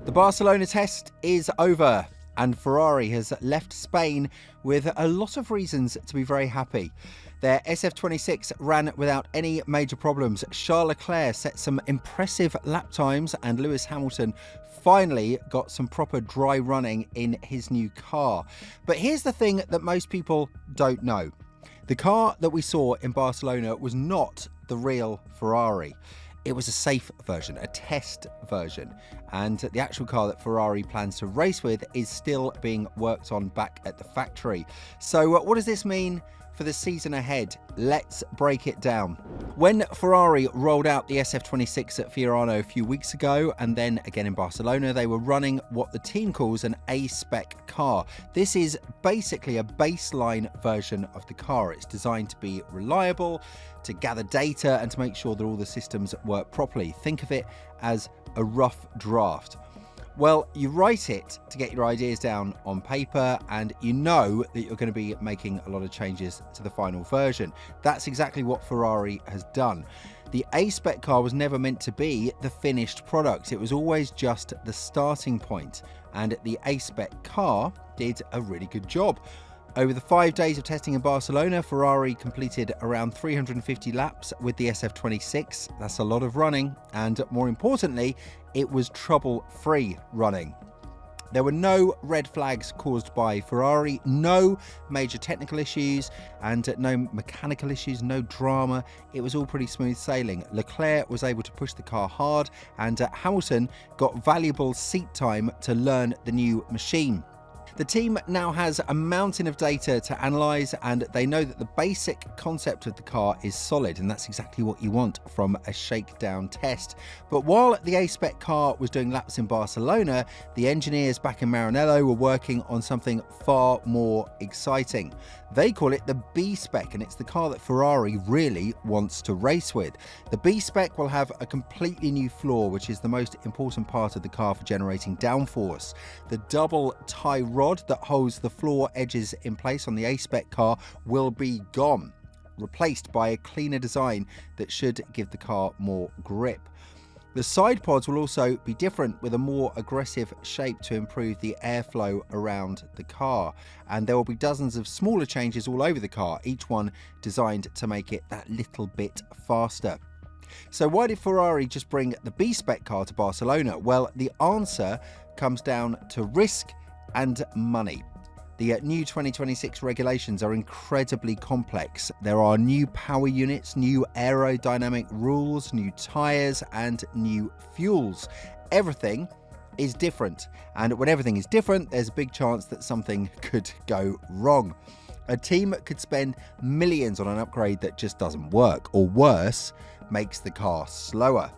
The Barcelona test is over, and Ferrari has left Spain with a lot of reasons to be very happy. Their SF-26 ran without any major problems. Charles Leclerc set some impressive lap times, and Lewis Hamilton finally got some proper dry running in his new car. But here's the thing that most people don't know. The car that we saw in Barcelona was not the real Ferrari. It was a safe version, a test version, and the actual car that Ferrari plans to race with is still being worked on back at the factory. So what does this mean for the season ahead? Let's break it down. When Ferrari rolled out the SF-26 at Fiorano a few weeks ago, and then again in Barcelona, they were running what the team calls an A-spec car. This is basically a baseline version of the car. It's designed to be reliable, to gather data, and to make sure that all the systems work properly. Think of it as a rough draft. Well, you write it to get your ideas down on paper, and you know that you're going to be making a lot of changes to the final version. That's exactly what Ferrari has done. The A-spec car was never meant to be the finished product. It was always just the starting point, and the A-spec car did a really good job. Over the 5 days of testing in Barcelona, Ferrari completed around 350 laps with the SF-26. That's a lot of running, and more importantly, it was trouble-free running. There were no red flags caused by Ferrari, no major technical issues, and no mechanical issues, no drama. It was all pretty smooth sailing. Leclerc was able to push the car hard, and Hamilton got valuable seat time to learn the new machine. The team now has a mountain of data to analyse, and they know that the basic concept of the car is solid, and that's exactly what you want from a shakedown test. But while the A-spec car was doing laps in Barcelona, the engineers back in Maranello were working on something far more exciting. They call it the B-spec, and it's the car that Ferrari really wants to race with. The B-spec will have a completely new floor, which is the most important part of the car for generating downforce. The double tie rod that holds the floor edges in place on the A-spec car will be gone, replaced by a cleaner design that should give the car more grip. The side pods will also be different, with a more aggressive shape to improve the airflow around the car. And there will be dozens of smaller changes all over the car, each one designed to make it that little bit faster. So why did Ferrari just bring the B-spec car to Barcelona? Well, the answer comes down to risk and money. The new 2026 regulations are incredibly complex. There are new power units, new aerodynamic rules, new tyres, and new fuels. Everything is different, and when everything is different, there's a big chance that something could go wrong. A team could spend millions on an upgrade that just doesn't work, or worse, makes the car slower.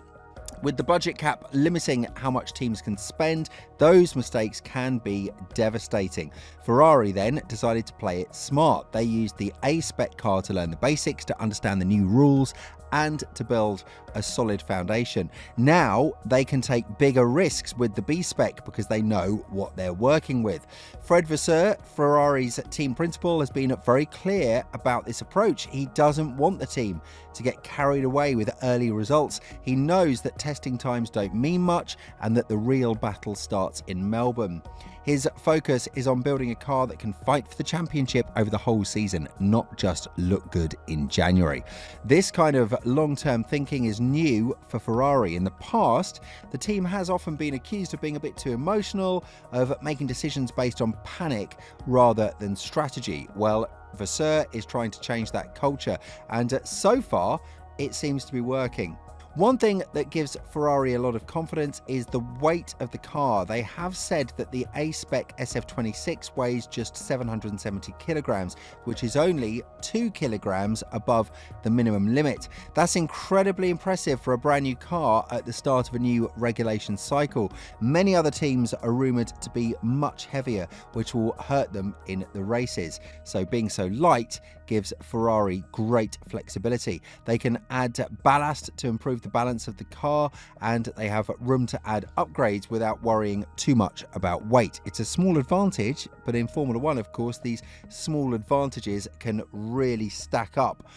With the budget cap limiting how much teams can spend, those mistakes can be devastating. Ferrari then decided to play it smart. They used the A-spec car to learn the basics, to understand the new rules, and to build a solid foundation. Now they can take bigger risks with the B-spec because they know what they're working with. Fred Vasseur, Ferrari's team principal, has been very clear about this approach. He doesn't want the team to get carried away with early results. He knows that testing times don't mean much, and that the real battle starts in Melbourne. His focus is on building a car that can fight for the championship over the whole season, not just look good in January. This kind of long-term thinking is new for Ferrari. In the past, the team has often been accused of being a bit too emotional, of making decisions based on panic rather than strategy. Well, Vasseur is trying to change that culture, and so far, it seems to be working. One thing that gives Ferrari a lot of confidence is the weight of the car. They have said that the A-spec SF-26 weighs just 770 kilograms, which is only 2 kilograms above the minimum limit. That's incredibly impressive for a brand new car at the start of a new regulation cycle. Many other teams are rumoured to be much heavier, which will hurt them in the races. So being so light gives Ferrari great flexibility. They can add ballast to improve the balance of the car, and they have room to add upgrades without worrying too much about weight. It's a small advantage, but in Formula One, of course, these small advantages can really stack up.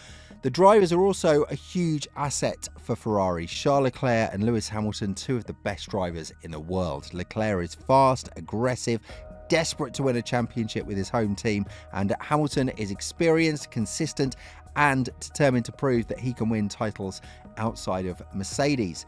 The drivers are also a huge asset for Ferrari. Charles Leclerc and Lewis Hamilton, two of the best drivers in the world. Leclerc is fast, aggressive, desperate to win a championship with his home team, and Hamilton is experienced, consistent, and determined to prove that he can win titles outside of Mercedes.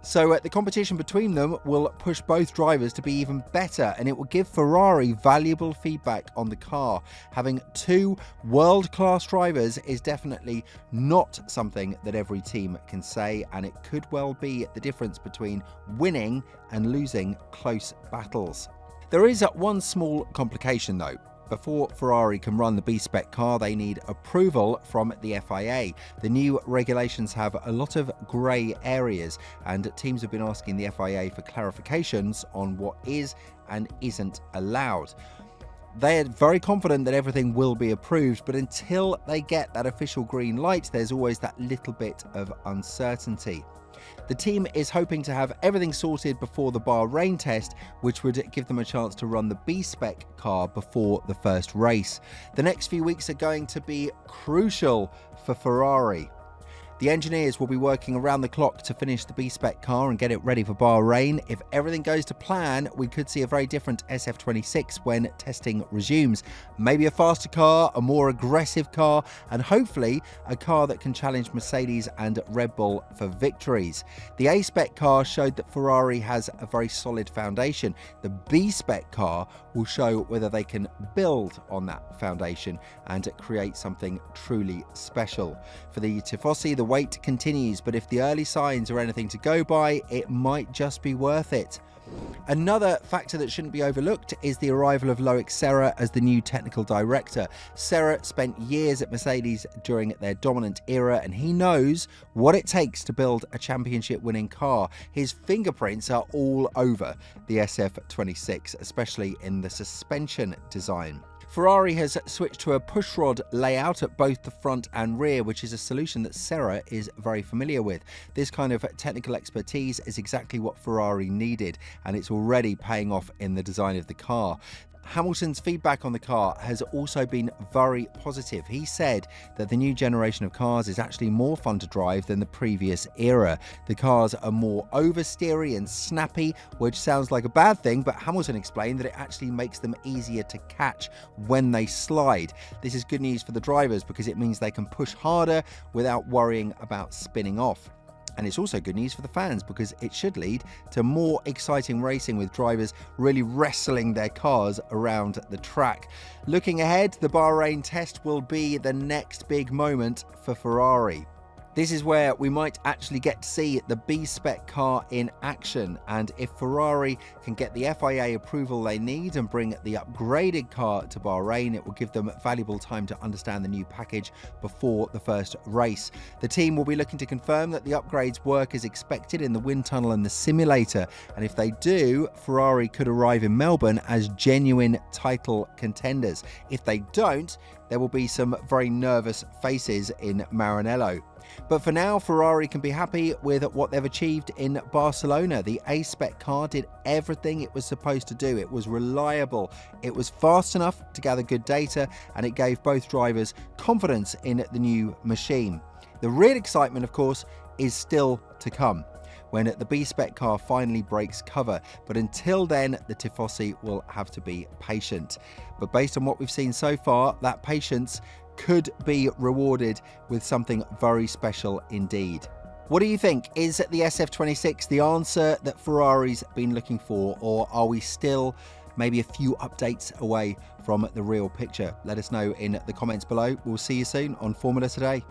So the competition between them will push both drivers to be even better, and it will give Ferrari valuable feedback on the car. Having two world-class drivers is definitely not something that every team can say, and it could well be the difference between winning and losing close battles. There is one small complication though. Before Ferrari can run the B-spec car, they need approval from the FIA. The new regulations have a lot of grey areas, and teams have been asking the FIA for clarifications on what is and isn't allowed. They are very confident that everything will be approved, but until they get that official green light, there's always that little bit of uncertainty. The team is hoping to have everything sorted before the Bahrain test, which would give them a chance to run the B-spec car before the first race. The next few weeks are going to be crucial for Ferrari. The engineers will be working around the clock to finish the B-spec car and get it ready for Bahrain. If everything goes to plan, we could see a very different SF-26 when testing resumes. Maybe a faster car, a more aggressive car, and hopefully a car that can challenge Mercedes and Red Bull for victories. The A-spec car showed that Ferrari has a very solid foundation. The B-spec car will show whether they can build on that foundation and create something truly special. For the Tifosi, the wait continues, but if the early signs are anything to go by, it might just be worth it. Another factor that shouldn't be overlooked is the arrival of Loic Serra as the new technical director. Serra spent years at Mercedes during their dominant era, and he knows what it takes to build a championship-winning car. His fingerprints are all over the SF-26, especially in the suspension design. Ferrari has switched to a pushrod layout at both the front and rear, which is a solution that Serra is very familiar with. This kind of technical expertise is exactly what Ferrari needed, and it's already paying off in the design of the car. Hamilton's feedback on the car has also been very positive. He said that the new generation of cars is actually more fun to drive than the previous era. The cars are more oversteery and snappy, which sounds like a bad thing, but Hamilton explained that it actually makes them easier to catch when they slide. This is good news for the drivers because it means they can push harder without worrying about spinning off. And it's also good news for the fans because it should lead to more exciting racing with drivers really wrestling their cars around the track. Looking ahead, the Bahrain test will be the next big moment for Ferrari. This is where we might actually get to see the B-spec car in action, and if Ferrari can get the FIA approval they need and bring the upgraded car to Bahrain, it will give them valuable time to understand the new package before the first race. The team will be looking to confirm that the upgrades work as expected in the wind tunnel and the simulator, and if they do, Ferrari could arrive in Melbourne as genuine title contenders. If they don't, there will be some very nervous faces in Maranello. But for now, Ferrari can be happy with what they've achieved in Barcelona. The A-spec car did everything it was supposed to do. It was reliable, it was fast enough to gather good data, and it gave both drivers confidence in the new machine. The real excitement, of course, is still to come when the B-spec car finally breaks cover. But until then, the Tifosi will have to be patient. But based on what we've seen so far, that patience could be rewarded with something very special indeed. What do you think? Is the SF-26 the answer that Ferrari's been looking for, or are we still maybe a few updates away from the real picture? Let us know in the comments below. We'll see you soon on Formula Today.